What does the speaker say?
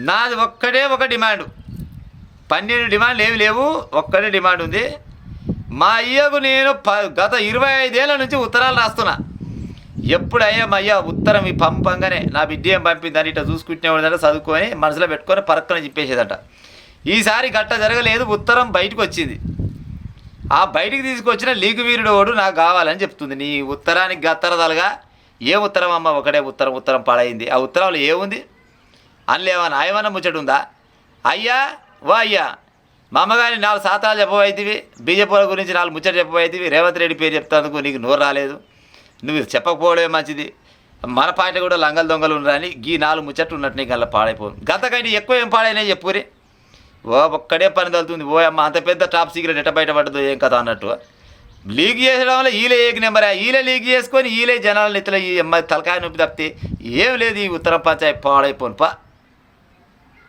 నాది ఒక్కటే ఒక డిమాండు, 12 డిమాండ్లు ఏమి లేవు, ఒక్కటే డిమాండ్ ఉంది. మా అయ్యకు నేను గత 25 ఏళ్ళ నుంచి ఉత్తరాలు రాస్తున్నా. ఎప్పుడయ్యా మా అయ్య ఉత్తరం ఈ పంపంగానే నా బిడ్డ ఏం పంపిందని ఇట్లా చూసుకుంటేవాడంటే చదువుకొని మనసులో పెట్టుకొని పరక్కన చెప్పేసేదట. ఈసారి గట్ట జరగలేదు, ఉత్తరం బయటకు వచ్చింది. ఆ బయటికి తీసుకొచ్చిన లీగు వీరుడు వాడు నాకు కావాలని చెప్తుంది. నీ ఉత్తరానికి గత్తరదలుగా ఏ ఉత్తరం అమ్మ, ఒకటే ఉత్తరం పాడైంది. ఆ ఉత్తరంలో ఏముంది? అందులో ఏమన్నా ముచ్చట ఉందా? అయ్యా ఓ అయ్యా, మా అమ్మగారిని 4 శాతాలు చెప్పబోయితివి, బీజేపీ గురించి 4 ముచ్చట చెప్పబోయితివి, రేవంత్ రెడ్డి పేరు చెప్తాందుకు నీకు నోరు రాలేదు, నువ్వు చెప్పకపోవడమే మంచిది. మన పార్టీ కూడా లంగలు దొంగలు ఉన్నారని ఈ 4 ముచ్చట్లు ఉన్నట్టు నీకు అలా పాడైపోదు. గతకంటే ఎక్కువ ఏం పాడైనాయి చెప్పురి. ఓ ఒక్కడే పని తగులుతుంది. ఓ అమ్మ అంత పెద్ద టాప్ సీక్రెట్ ఎట్ట బయటపడ్డదో ఏం కదా అన్నట్టు. లీక్ చేయడం వల్ల ఈలే ఏక నెంబర్, ఈలే లీక్ చేసుకొని ఈలే జనాలను ఇతర ఈ అమ్మాయి తలకాయ నొప్పి తప్పితే ఏం లేదు. ఈ ఉత్తరం పంచాయతీ పాడైపోను పా.